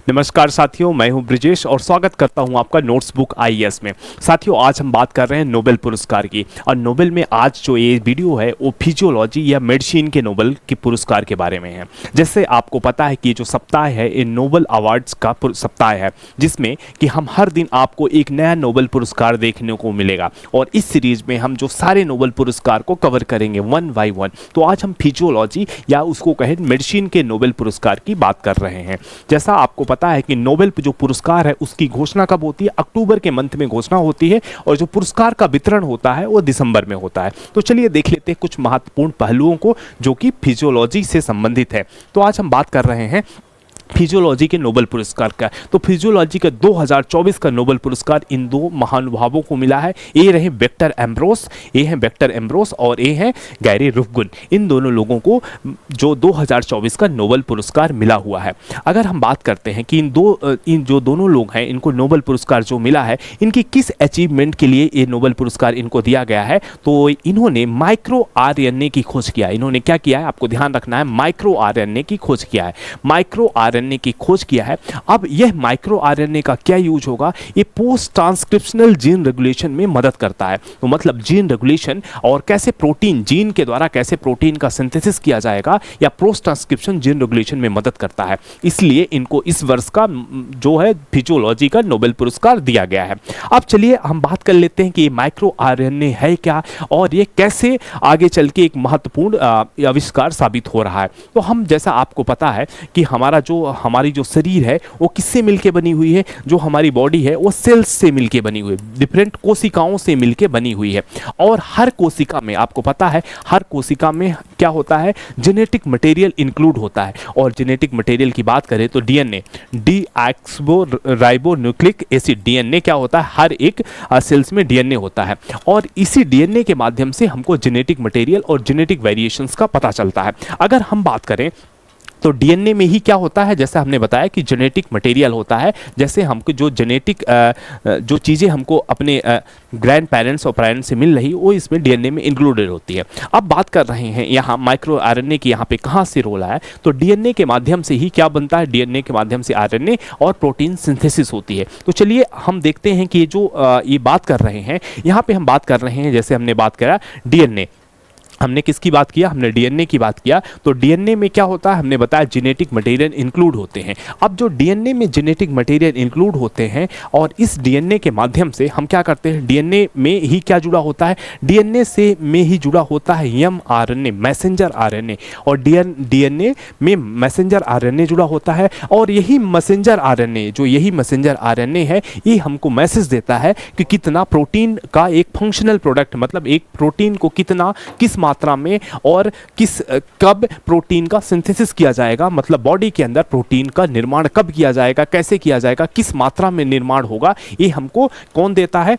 नमस्कार साथियों, मैं हूं ब्रिजेश और स्वागत करता हूं आपका नोट्स बुक आईएएस में। साथियों, आज हम बात कर रहे हैं नोबेल पुरस्कार की। और नोबेल में आज जो ये वीडियो है वो फिजियोलॉजी या मेडिसिन के नोबेल के पुरस्कार के बारे में है। जैसे आपको पता है कि जो सप्ताह है ये नोबेल अवार्ड्स का सप्ताह है, जिसमें कि हम हर दिन आपको एक नया नोबेल पुरस्कार देखने को मिलेगा। और इस सीरीज में हम जो सारे नोबेल पुरस्कार को कवर करेंगे वन बाय वन। तो आज हम फिजियोलॉजी या उसको कहें मेडिसिन के नोबेल पुरस्कार की बात कर रहे हैं। जैसा आपको पता है कि नोबेल जो पुरस्कार है उसकी घोषणा कब होती है? अक्टूबर के मंथ में घोषणा होती है और जो पुरस्कार का वितरण होता है वो दिसंबर में होता है। तो चलिए देख लेते हैं कुछ महत्वपूर्ण पहलुओं को जो कि फिजियोलॉजी से संबंधित है। तो आज हम बात कर रहे हैं फिजियोलॉजी के नोबेल पुरस्कार का। तो फिजियोलॉजी का 2024 का नोबेल पुरस्कार इन दो महानुभावों को मिला है। ये रहे विक्टर एम्ब्रोस और ये हैं गैरी रुफगुन। इन दोनों लोगों को जो 2024 का नोबेल पुरस्कार मिला हुआ है। अगर हम बात करते हैं कि इन जो दोनों लोग हैं इनको नोबेल पुरस्कार जो मिला है, इनकी किस अचीवमेंट के लिए ये नोबेल पुरस्कार इनको दिया गया है, तो इन्होंने माइक्रो आरएनए की खोज किया। इन्होंने क्या किया है, आपको ध्यान रखना है, माइक्रो आरएनए की खोज किया है। माइक्रो आरएनए की खोज किया है। अब यह माइक्रो आरएनए का क्या यूज होगा? ये पोस्ट ट्रांसक्रिप्शनल जीन रेगुलेशन में मदद करता है। तो मतलब जीन रेगुलेशन और कैसे प्रोटीन, जीन के द्वारा कैसे प्रोटीन का सिंथेसिस किया जाएगा या पोस्ट ट्रांसक्रिप्शन जीन रेगुलेशन में मदद करता है। इसलिए इनको इस वर्ष का जो है फिजियोलॉजी का नोबेल पुरस्कार दिया गया है। अब चलिए हम बात कर लेते हैं कि ये माइक्रो आरएनए है क्या और ये कैसे आगे चल के एक महत्वपूर्ण आविष्कार साबित हो रहा है। तो हम, जैसा आपको पता है कि हमारी जो शरीर है वो किससे मिलके बनी हुई है? जो हमारी बॉडी है वो सेल्स से मिलके बनी हुई है, डिफरेंट कोशिकाओं से मिलके बनी हुई है। और हर कोशिका में, आपको पता है, हर कोशिका में क्या होता है? जेनेटिक मटेरियल इंक्लूड होता है। और जेनेटिक मटेरियल की बात करें तो डीएनए, डीऑक्सीराइबोन्यूक्लिक एसिड, डीएनए क्या होता है? हर एक सेल्स में डीएनए होता है। और इसी डीएनए के माध्यम से हमको जेनेटिक मटेरियल और जेनेटिक वेरिएशंस का पता चलता है। अगर हम बात करें तो डीएनए में ही क्या होता है, जैसे हमने बताया कि जेनेटिक मटेरियल होता है। जैसे हमको जो जेनेटिक जो चीज़ें हमको अपने ग्रैंड पेरेंट्स और पेरेंट्स से मिल रही वो इसमें डीएनए में इंक्लूडेड होती है। अब बात कर रहे हैं यहाँ माइक्रो आरएनए की, यहाँ पे कहाँ से रोल है? तो डीएनए के माध्यम से ही क्या बनता है? डीएनए के माध्यम से आरएनए और प्रोटीन सिंथेसिस होती है। तो चलिए हम देखते हैं कि ये बात कर रहे हैं, यहाँ पे हम बात कर रहे हैं, जैसे हमने बात करा डीएनए, हमने किसकी बात किया? हमने डीएनए की बात किया। तो डीएनए में क्या होता है? हमने बताया जेनेटिक मटेरियल इंक्लूड होते हैं। अब जो डीएनए में जेनेटिक मटेरियल इंक्लूड होते हैं और इस डीएनए के माध्यम से हम क्या करते हैं? डीएनए में ही क्या जुड़ा होता है? डीएनए से में ही जुड़ा होता है एमआरएनए, मैसेंजर आरएनए। और डीएनए में मैसेंजर आरएनए जुड़ा होता है। और यही मैसेंजर आरएनए है, ये हमको मैसेज देता है कि कितना प्रोटीन का एक फंक्शनल प्रोडक्ट, मतलब एक प्रोटीन को किस मात्रा में और कब प्रोटीन का सिंथेसिस किया जाएगा, मतलब बॉडी के अंदर प्रोटीन का निर्माण कब किया जाएगा, कैसे किया जाएगा, किस मात्रा में निर्माण होगा, ये हमको कौन देता है?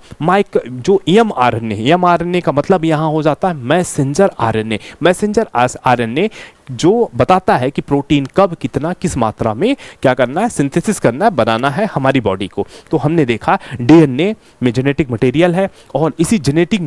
जो एमआरएनए का मतलब यहां हो जाता है मैसेंजर आरएनए। मैसेंजर आरएनए जो बताता है कि प्रोटीन कब, कितना, किस मात्रा में क्या करना है? सिंथेसिस करना है, बनाना है हमारी बॉडी को। तो हमने देखा डीएनए में जेनेटिक मटेरियल है और इसी जेनेटिक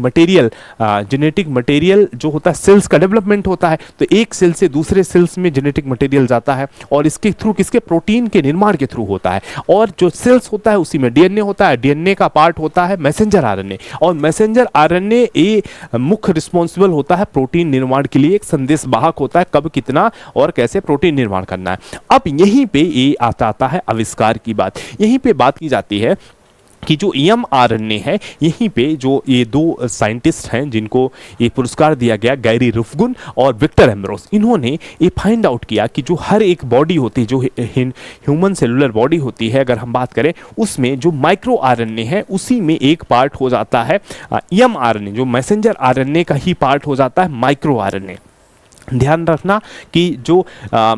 मटेरियल जो होता है, सेल्स का डेवलपमेंट होता है। तो एक सेल से दूसरे सेल्स में जेनेटिक मटेरियल जाता है और इसके थ्रू किसके? प्रोटीन के निर्माण के थ्रू होता है। और जो सेल्स होता है उसी में डीएनए होता है। डीएनए का पार्ट होता है मैसेंजर आरएनए और मैसेंजर आरएनए ये मुख्य रिस्पॉन्सिबल होता है प्रोटीन निर्माण के लिए, एक संदेश वाहक होता है कब, कितना और कैसे प्रोटीन निर्माण करना है। अब यहीं पे ये आता है आविष्कार की बात। यहीं पे बात की जाती है कि जो एमआरएनए है, यहीं पे जो ये दो साइंटिस्ट हैं जिनको ये पुरस्कार दिया गया, गैरी रुफगुन और विक्टर एम्ब्रोस, इन्होंने ये फाइंड आउट किया कि जो हर एक बॉडी होती है, जो ह्यूमन सेलुलर बॉडी होती है, अगर हम बात करें, उसमें जो माइक्रो आरएनए है उसी में एक पार्ट हो जाता है एमआरएनए, जो मैसेंजर आरएनए का ही पार्ट हो जाता है माइक्रो आरएनए। ध्यान रखना कि जो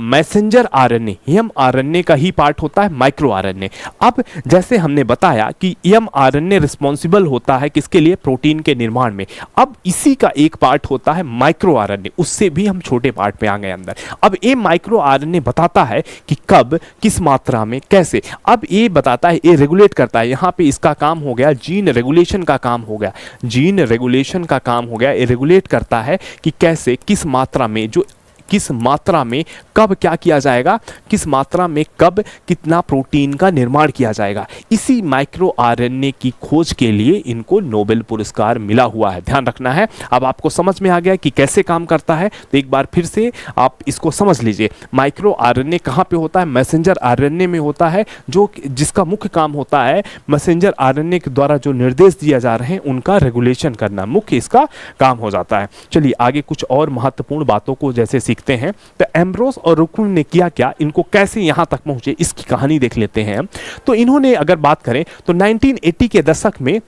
मैसेंजर आरएनए, एमआरएनए का ही पार्ट होता है माइक्रो आरएनए। अब जैसे हमने बताया कि एमआरएनए रिस्पॉन्सिबल होता है किसके लिए? प्रोटीन के निर्माण में। अब इसी का एक पार्ट होता है माइक्रो आरएनए, उससे भी हम छोटे पार्ट में आ गए अंदर। अब ये माइक्रो आरएनए बताता है कि कब, किस मात्रा में, कैसे। अब ये बताता है, ये रेगुलेट करता है। यहाँ पे इसका काम हो गया जीन रेगुलेशन का काम हो गया, जीन रेगुलेशन का काम हो गया। ये रेगुलेट करता है कि कैसे, किस मात्रा में, जो किस मात्रा में कब क्या किया जाएगा, किस मात्रा में कब कितना प्रोटीन का निर्माण किया जाएगा। इसी माइक्रो आरएनए की खोज के लिए इनको नोबेल पुरस्कार मिला हुआ है, ध्यान रखना है। अब आपको समझ में आ गया कि कैसे काम करता है, तो एक बार फिर से आप इसको समझ लीजिए। माइक्रो आरएनए कहाँ पे होता है, मैसेंजर आरएनए में होता है, जो जिसका मुख्य काम होता है मैसेंजर आरएनए के द्वारा जो निर्देश दिए जा रहे हैं उनका रेगुलेशन करना, मुख्य इसका काम हो जाता है। चलिए आगे कुछ और महत्वपूर्ण बातों को जैसे सीखते हैं। तो एम्ब्रोस और रुकुन ने किया क्या, इनको कैसे यहां तक पहुंचे, इसकी कहानी देख लेते हैं। तो इन्होंने अगर बात करें तो 1980 के दशक में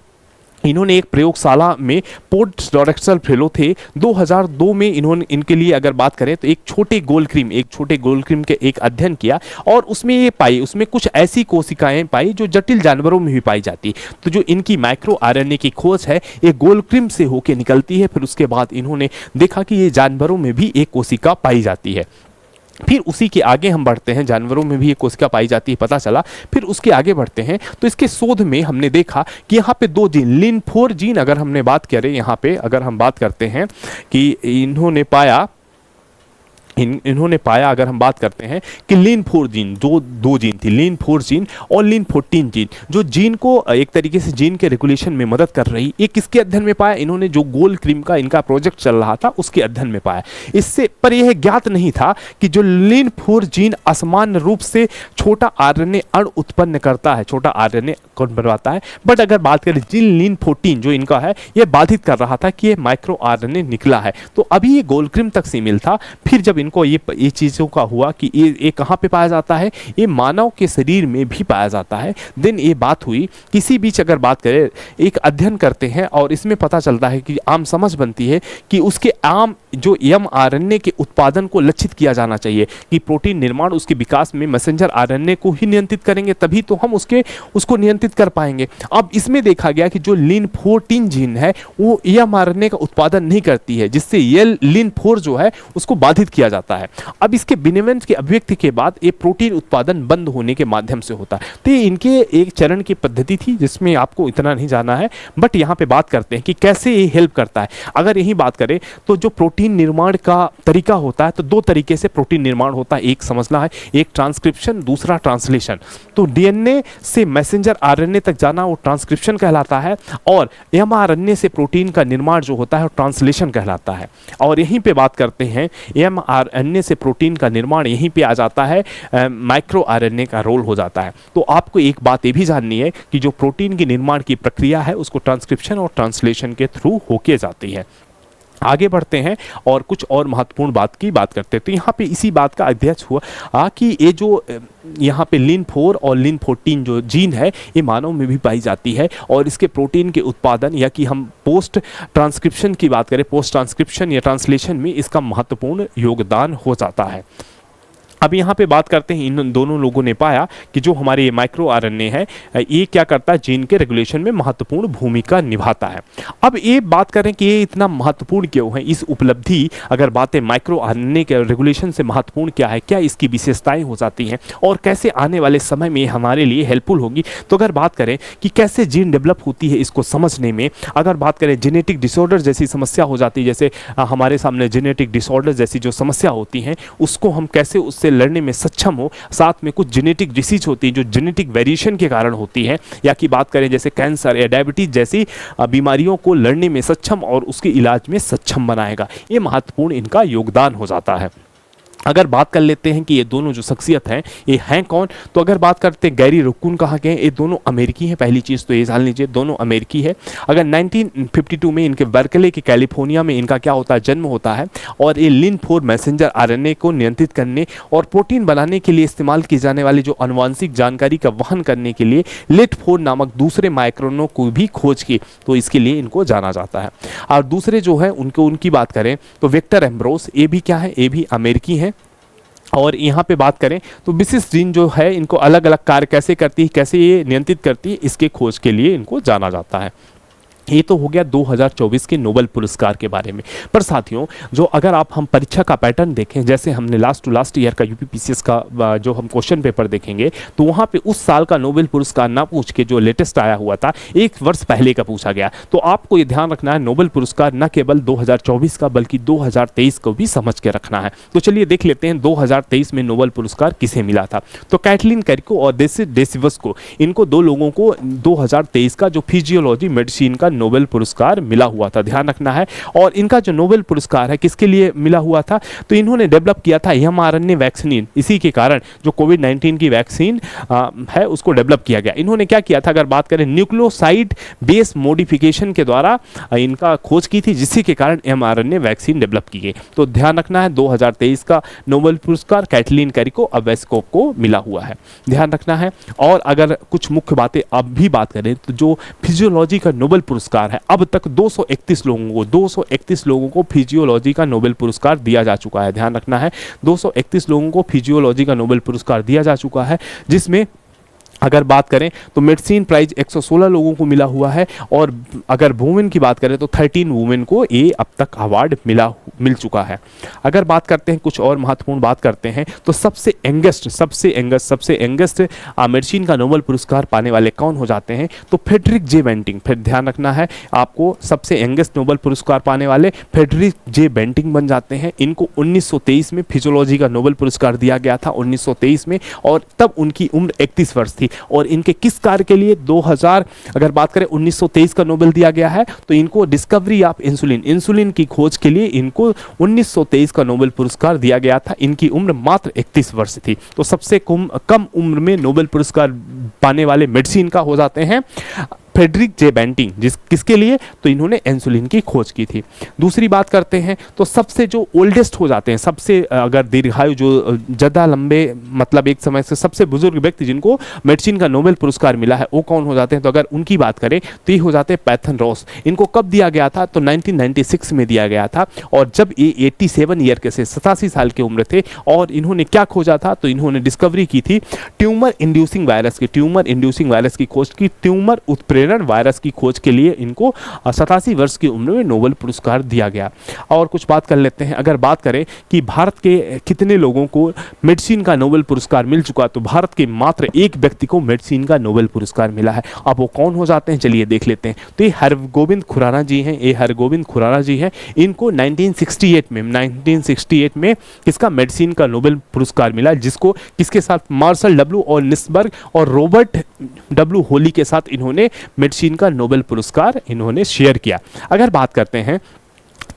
इन्होंने एक प्रयोगशाला में पोस्ट डॉक्टरल फेलो थे। 2002 में इन्होंने इनके लिए अगर बात करें तो एक छोटे गोल क्रीम के एक अध्ययन किया और उसमें ये पाई, उसमें कुछ ऐसी कोशिकाएं पाई जो जटिल जानवरों में भी पाई जाती। तो जो इनकी माइक्रो आरएनए की खोज है ये गोल क्रीम से होकर निकलती है। फिर उसके बाद इन्होंने देखा कि ये जानवरों में भी एक कोशिका पाई जाती है। फिर उसी के आगे हम बढ़ते हैं, जानवरों में भी एक कोशिका पाई जाती है पता चला। फिर उसके आगे बढ़ते हैं तो इसके शोध में हमने देखा कि यहाँ पे दो जीन, लिन4 जीन अगर हमने बात करें, यहाँ पे अगर हम बात करते हैं कि इन्होंने पाया अगर हम बात करते हैं कि लिन4 जीन, जो दो जीन थी, लिन4 जीन और लिन14 जीन, जो जीन को एक तरीके से जीन के रेगुलेशन में मदद कर रही, ये किसके अध्ययन में पाया, इन्होंने जो गोल क्रीम का इनका प्रोजेक्ट चल रहा था उसके अध्ययन में पाया। इससे पर यह ज्ञात नहीं था कि जो लिन4 जीन असामान्य रूप से छोटा आरएनए अणु उत्पन्न करता है, छोटा आरएनए कौन बनवाता है। बट अगर बात करें जीन लिन14 जो इनका है, यह बाधित कर रहा था कि ये माइक्रो आरएनए निकला है। तो अभी ये गोल क्रीम तक सीमित था। फिर जब इनको ये चीज़ों का हुआ कि ये कहाँ पे पाया जाता है, ये मानव के शरीर में भी पाया जाता है। दिन ये बात हुई, किसी बीच अगर बात करें, एक अध्ययन करते हैं और इसमें पता चलता है कि आम समझ बनती है कि उसके आम जो mRNA के उत्पादन को लक्षित किया जाना चाहिए कि प्रोटीन निर्माण उसके विकास में मैसेंजर आरएनए को ही नियंत्रित करेंगे, तभी तो हम उसको नियंत्रित कर पाएंगे। अब इसमें देखा गया कि जो लिन14 जीन है वो mRNA का उत्पादन नहीं करती है, जिससे ये लिन4 जो है उसको बाधित किया जाता है। अब इसके विनिमय की अभिव्यक्ति के बाद ये प्रोटीन उत्पादन बंद होने के माध्यम से होता है। तो ये इनके एक चरण की पद्धति थी जिसमें आपको इतना नहीं जाना है, बट यहाँ पे बात करते हैं कि कैसे ये हेल्प करता है। अगर यही बात करें तो जो प्रोटीन निर्माण का तरीका होता है, तो दो तरीके से प्रोटीन निर्माण होता है, एक समझना है, एक ट्रांसक्रिप्शन, दूसरा ट्रांसलेशन। तो डीएनए से मैसेंजर आरएनए तक जाना वो ट्रांसक्रिप्शन कहलाता है, और एमआरएनए से प्रोटीन का निर्माण जो होता है वो ट्रांसलेशन कहलाता है। और यहीं पे बात करते हैं एमआरएनए से प्रोटीन का निर्माण, यहीं पे आ जाता है माइक्रो आरएनए का रोल हो जाता है। तो आपको एक बात ये भी जाननी है कि जो प्रोटीन के निर्माण की प्रक्रिया है उसको ट्रांसक्रिप्शन और ट्रांसलेशन के थ्रू होके जाती है। आगे बढ़ते हैं और कुछ और महत्वपूर्ण बात की बात करते हैं। तो यहाँ पे इसी बात का अध्ययन हुआ कि ये जो यहाँ पे लिन4 और लिन14 जो जीन है ये मानव में भी पाई जाती है, और इसके प्रोटीन के उत्पादन या कि हम पोस्ट ट्रांसक्रिप्शन की बात करें, पोस्ट ट्रांसक्रिप्शन या ट्रांसलेशन में इसका महत्वपूर्ण योगदान हो जाता है। अब यहाँ पे बात करते हैं, इन दोनों लोगों ने पाया कि जो हमारे ये माइक्रो आरएनए है ये क्या करता है, जीन के रेगुलेशन में महत्वपूर्ण भूमिका निभाता है। अब ये बात करें कि ये इतना महत्वपूर्ण क्यों है, इस उपलब्धि अगर बातें माइक्रो आरएनए के रेगुलेशन से महत्वपूर्ण क्या है, क्या इसकी विशेषताएं हो जाती हैं और कैसे आने वाले समय में हमारे लिए हेल्पफुल होगी। तो अगर बात करें कि कैसे जीन डेवलप होती है इसको समझने में, अगर बात करें जेनेटिक डिसऑर्डर जैसी समस्या हो जाती है, जैसे हमारे सामने जेनेटिक डिसऑर्डर जैसी जो समस्या होती हैं उसको हम कैसे उससे लड़ने में सक्षम हो। साथ में कुछ जेनेटिक डिसीज होती है जो जेनेटिक वेरिएशन के कारण होती है, या कि बात करें जैसे कैंसर या डायबिटीज जैसी बीमारियों को लड़ने में सक्षम और उसके इलाज में सक्षम बनाएगा। ये महत्वपूर्ण इनका योगदान हो जाता है। अगर बात कर लेते हैं कि ये दोनों जो शख्सियत हैं ये हैं कौन, तो अगर बात करते हैं गैरी रुकुन कहाँ के हैं, ये दोनों अमेरिकी हैं। पहली चीज़ तो ये जान लीजिए दोनों अमेरिकी है। अगर 1952 में इनके बर्कले के कैलिफोर्निया में इनका क्या होता है, जन्म होता है, और ये लिन4 मैसेंजर आरएनए को नियंत्रित करने और प्रोटीन बनाने के लिए इस्तेमाल की जाने वाली जो आनुवांशिक जानकारी का वहन करने के लिए लिट4 नामक दूसरे माइक्रोनों को भी खोज की, तो इसके लिए इनको जाना जाता है। और दूसरे जो है उनकी बात करें तो विक्टर एम्ब्रोस, ये भी क्या है, ये भी अमेरिकी हैं। और यहाँ पे बात करें तो विशिष्ट जीन जो है इनको अलग अलग कार्य कैसे करती है, कैसे ये नियंत्रित करती है, इसके खोज के लिए इनको जाना जाता है। ये तो हो गया 2024 के नोबेल पुरस्कार के बारे में। पर साथियों, जो अगर आप हम परीक्षा का पैटर्न देखें, जैसे हमने लास्ट टू लास्ट ईयर का यूपीपीसीएस का जो हम क्वेश्चन पेपर देखेंगे, तो वहाँ पे उस साल का नोबेल पुरस्कार ना पूछ के जो लेटेस्ट आया हुआ था, एक वर्ष पहले का पूछा गया। तो आपको ये ध्यान रखना है, नोबेल पुरस्कार न केवल 2024 का बल्कि 2023 को भी समझ के रखना है। तो चलिए देख लेते हैं 2023 में नोबेल पुरस्कार किसे मिला था। तो कैटलिन कैरिको और डेसिवस को, इनको दो लोगों को 2023 का जो फिजियोलॉजी मेडिसिन का नोबेल पुरस्कार मिला हुआ था, ध्यान रखना है। और इनका जो नोबेल पुरस्कार है किसके लिए मिला हुआ था, तो इन्होंने डेवलप किया था mRNA वैक्सीन। इसी के कारण जो कोविड-19 की वैक्सीन है उसको डेवलप किया गया। इन्होंने क्या किया था, अगर बात करें न्यूक्लियोसाइड बेस मॉडिफिकेशन के द्वारा इनका खोज की थी, जिससे के कारण mRNA वैक्सीन डेवलप की गई। तो ध्यान रखना है 2023 का नोबेल पुरस्कार कैटलिन कैरिको अवेस्को को मिला हुआ है, ध्यान रखना है। और अगर कुछ मुख्य बातें अब भी बात करें, तो जो फिजियोलॉजी का नोबेल पुरस्कार है, अब तक 231 लोगों को फिजियोलॉजी का नोबेल पुरस्कार दिया जा चुका है, ध्यान रखना है। 231 लोगों को फिजियोलॉजी का नोबेल पुरस्कार दिया जा चुका है, जिसमें अगर बात करें तो मेडिसिन प्राइज 116 लोगों को मिला हुआ है। और अगर वुमेन की बात करें तो 13 वुमेन को ये अब तक अवार्ड मिल चुका है। अगर बात करते हैं कुछ और महत्वपूर्ण बात करते हैं, तो सबसे यंगेस्ट मेडिसिन का नोबेल पुरस्कार पाने वाले कौन हो जाते हैं, तो फ्रेडरिक जे बेंटिंग। फिर ध्यान रखना है आपको, सबसे यंगेस्ट नोबेल पुरस्कार पाने वाले फ्रेडरिक जे बेंटिंग बन जाते हैं। इनको 1923 में फिजियोलॉजी का नोबेल पुरस्कार दिया गया था, 1923 में, और तब उनकी उम्र 31 वर्ष थी। और इनके किस कार्य के लिए 2000 अगर बात करें 1923 का नोबेल दिया गया है, तो इनको डिस्कवरी ऑफ इंसुलिन की खोज के लिए इनको 1923 का नोबेल पुरस्कार दिया गया था। इनकी उम्र मात्र 31 वर्ष थी। तो सबसे कम उम्र में नोबेल पुरस्कार पाने वाले मेडिसिन का हो जाते हैं फ्रेडरिक जे बेंटिंग। किसके लिए, तो इन्होंने इंसुलिन की खोज की थी। दूसरी बात करते हैं तो सबसे जो ओल्डेस्ट हो जाते हैं, सबसे अगर दीर्घायु जो ज़्यादा लंबे, मतलब एक समय से सबसे बुजुर्ग व्यक्ति जिनको मेडिसिन का नोबेल पुरस्कार मिला है, वो कौन हो जाते हैं, तो अगर उनकी बात करें तो ये हो जाते हैं पैथन रॉस। इनको कब दिया गया था, तो 1996 में दिया गया था। और जब ये 87 ईयर के से 87 साल की उम्र थे, और इन्होंने क्या खोजा था, तो इन्होंने डिस्कवरी की थी ट्यूमर इंड्यूसिंग वायरस की खोज की। ट्यूमर उत्प्रेरण वायरस की खोज के लिए इनको 87 वर्ष की उम्र में नोबेल पुरस्कार दिया गया। और कुछ बात कर लेते हैं, अगर बात करें कि भारत के कितने लोगों को मेडिसिन का नोबेल पुरस्कार मिल चुका, तो भारत के मात्र एक व्यक्ति को मेडिसिन का नोबेल पुरस्कार मिला है। अब वो कौन हो जाते हैं, चलिए देख लेते हैं। तो ये हरगोविंद खुराना जी हैं। इनको 1968 में किसका मेडिसिन का नोबेल पुरस्कार मिला, जिसको किसके साथ, मार्शल डब्ल्यू और निस्बर्ग और रॉबर्ट डब्ल्यू होली के साथ इन्होंने मेडिसिन का नोबेल पुरस्कार इन्होंने शेयर किया। अगर बात करते हैं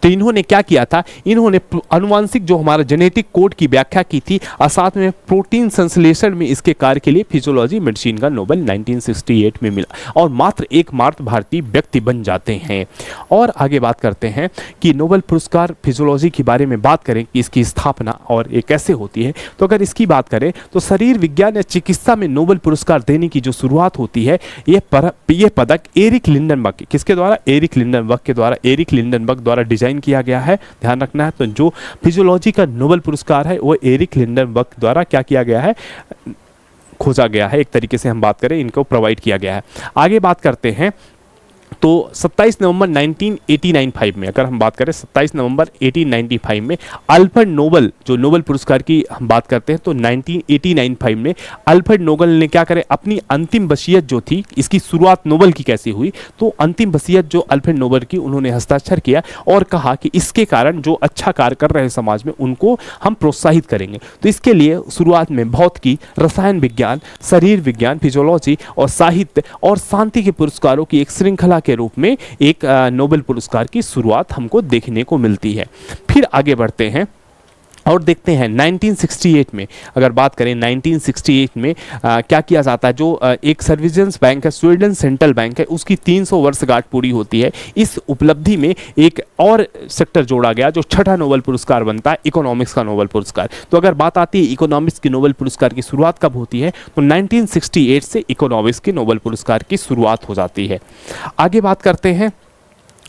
तो इन्होंने क्या किया था, इन्होंने अनुवांशिक जो हमारा जेनेटिक कोड की व्याख्या की थी, और साथ में प्रोटीन संश्लेषण में इसके कार्य के लिए फिजियोलॉजी मेडिसिन का नोबेल 1968 में मिला, और मात्र एकमात्र भारतीय व्यक्ति बन जाते हैं। और आगे बात करते हैं कि नोबेल पुरस्कार फिजियोलॉजी के बारे में बात करें कि इसकी स्थापना और ये कैसे होती है। तो अगर इसकी बात करें तो शरीर विज्ञान या चिकित्सा में नोबेल पुरस्कार देने की जो शुरुआत होती है, ये पदक एरिक लिंडनबर्ग, किसके द्वारा, एरिक लिंडनबर्ग द्वारा डिजाइन किया गया है, ध्यान रखना है। तो जो फिजियोलॉजी का नोबेल पुरस्कार है वो एरिक लिंडनबर्ग द्वारा क्या किया गया है, खोजा गया है, एक तरीके से हम बात करें, इनको प्रोवाइड किया गया है। आगे बात करते हैं तो 27 नवंबर 1985 में, अगर हम बात करें 27 नवंबर 1895 में अल्फ्रेड नोबेल, जो नोबेल पुरस्कार की हम बात करते हैं, तो 1985 में अल्फ्रेड नोबेल ने क्या करे, अपनी अंतिम वसीयत जो थी, इसकी शुरुआत नोबेल की कैसे हुई, तो अंतिम वसीयत जो अल्फ्रेड नोबेल की, उन्होंने हस्ताक्षर किया और कहा कि इसके कारण जो अच्छा कार्य कर रहे हैं समाज में, उनको हम प्रोत्साहित करेंगे। तो इसके लिए शुरुआत में भौतिकी, रसायन विज्ञान, शरीर विज्ञान, फिजियोलॉजी और साहित्य और शांति के पुरस्कारों की एक श्रृंखला के रूप में एक नोबेल पुरस्कार की शुरुआत हमको देखने को मिलती है। फिर आगे बढ़ते हैं और देखते हैं 1968 में, अगर बात करें 1968 में क्या किया जाता है, जो एक सर्विलेंस बैंक है, स्वीडन सेंट्रल बैंक है, उसकी 300 वर्षगांठ पूरी होती है। इस उपलब्धि में एक और सेक्टर जोड़ा गया, जो छठा नोबेल पुरस्कार बनता है, इकोनॉमिक्स का नोबेल पुरस्कार। तो अगर बात आती है इकोनॉमिक्स की नोबेल पुरस्कार की शुरुआत कब होती है, तो 1968 से इकोनॉमिक्स की नोबेल पुरस्कार की शुरुआत हो जाती है। आगे बात करते हैं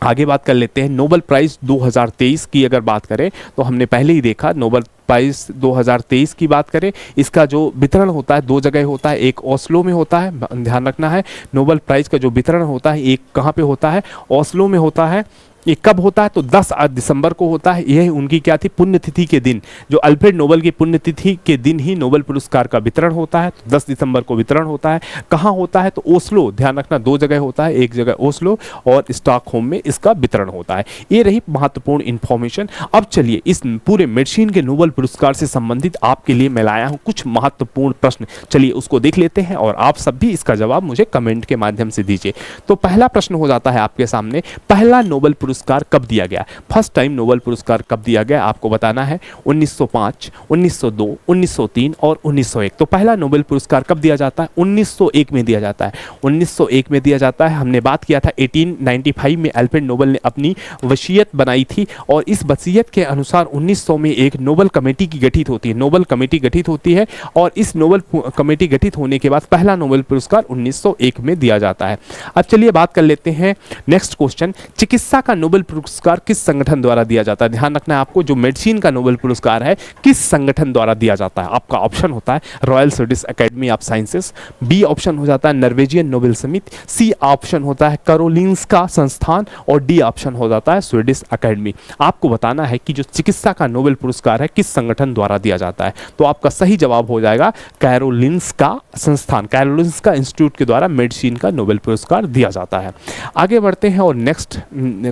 आगे बात कर लेते हैं नोबेल प्राइज़ 2023 की अगर बात करें तो हमने पहले ही देखा नोबेल प्राइज़ 2023 की बात करें, इसका जो वितरण होता है 2 जगह होता है, एक ओस्लो में होता है, ध्यान रखना है। नोबेल प्राइज़ का जो वितरण होता है एक कहाँ पे होता है, ओस्लो में होता है। ये कब होता है तो 10 दिसंबर को होता है। यह उनकी क्या थी, पुण्यतिथि के दिन, जो अल्फ्रेड नोबेल की पुण्यतिथि के दिन ही नोबेल पुरस्कार का वितरण होता है। तो 10 दिसंबर को वितरण होता है। कहाँ होता है तो ओस्लो, ध्यान रखना 2 जगह होता है, एक जगह ओस्लो और स्टॉकहोम में इसका वितरण होता है। ये रही महत्वपूर्ण इंफॉर्मेशन। अब चलिए इस पूरे मेडिसिन के नोबेल पुरस्कार से संबंधित आपके लिए मैं लाया हूँ कुछ महत्वपूर्ण प्रश्न। चलिए उसको देख लेते हैं और आप सब भी इसका जवाब मुझे कमेंट के माध्यम से दीजिए। तो पहला प्रश्न हो जाता है आपके सामने, पहला नोबेल पुरस्कार कब दिया गया? फर्स्ट टाइम नोबेल पुरस्कार कब दिया गया आपको बताना है। 1905, 1902, 1903 और 1901। तो पहला नोबेल पुरस्कार कब दिया जाता है? 1901 में दिया जाता है। 1901 में दिया जाता है। हमने बात किया था 1895 में अल्फ्रेड नोबेल ने अपनी वसीयत बनाई थी और इस वसीयत के अनुसार 1900 में एक नोबेल कमेटी की गठित होती है, नोबेल कमेटी गठित होती है और इस नोबेल कमेटी गठित होने के बाद पहला नोबेल पुरस्कार 1901 में दिया जाता है। अब चलिए बात कर लेते हैं नेक्स्ट क्वेश्चन, चिकित्सा का नोबेल पुरस्कार किस संगठन द्वारा दिया जाता है? ध्यान रखना है आपको, जो मेडिसिन का नोबेल पुरस्कार है किस संगठन द्वारा दिया जाता है? आपका ऑप्शन होता है Royal Swedish Academy of Sciences, B option हो जाता है नॉर्वेजियन नोबेल समिति, सी ऑप्शन होता है कैरोलिंस्का संस्थान और डी ऑप्शन हो जाता है स्वीडिश एकेडमी। आपको बताना है कि जो चिकित्सा का नोबेल पुरस्कार है किस संगठन द्वारा दिया जाता है। तो आपका सही जवाब हो जाएगा कैरोलिंस्का संस्थान, कैरोलिंस्का इंस्टीट्यूट के द्वारा मेडिसिन का नोबेल पुरस्कार दिया जाता है। आगे बढ़ते हैं और नेक्स्ट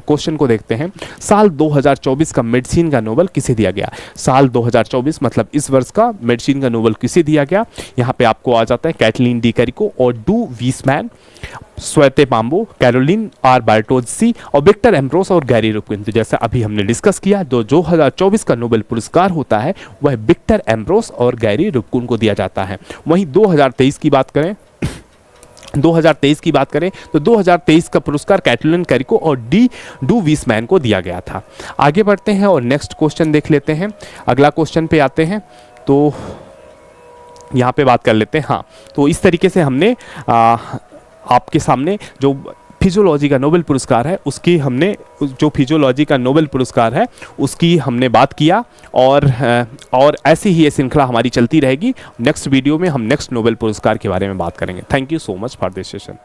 क्वेश्चन को देखते हैं। साल 2024 का मेडिसिन का नोबेल किसे दिया गया? साल 2024 मतलब इस वर्ष का मेडिसिन का नोबेल किसे दिया गया? यहाँ पे आपको आ जाता है कैटलीन डी कैरिको और डू वीसमैन, स्वेते पाम्बो, कैरोलिन आर बार्टोजी और विक्टर एम्ब्रोस और गैरी रुपिन। तो जैसा अभी हमने डिस्कस किया, 2024 का नोबेल पुरस्कार होता है वह विक्टर एम्ब्रोस और गैरी रुपिन को दिया जाता है। वहीं 2023 की बात करें 2023 की बात करें तो 2023 का पुरस्कार कैटलिन कैरिको और डू वीसमैन को दिया गया था। आगे बढ़ते हैं और नेक्स्ट क्वेश्चन देख लेते हैं। अगला क्वेश्चन पे आते हैं तो यहाँ पे बात कर लेते हैं। हाँ, तो इस तरीके से हमने आपके सामने जो फिजियोलॉजी का नोबेल पुरस्कार है उसकी हमने जो फिजियोलॉजी का नोबेल पुरस्कार है उसकी हमने बात किया और ऐसी ही ये श्रृंखला हमारी चलती रहेगी। नेक्स्ट वीडियो में हम नेक्स्ट नोबेल पुरस्कार के बारे में बात करेंगे। Thank you so much for this session.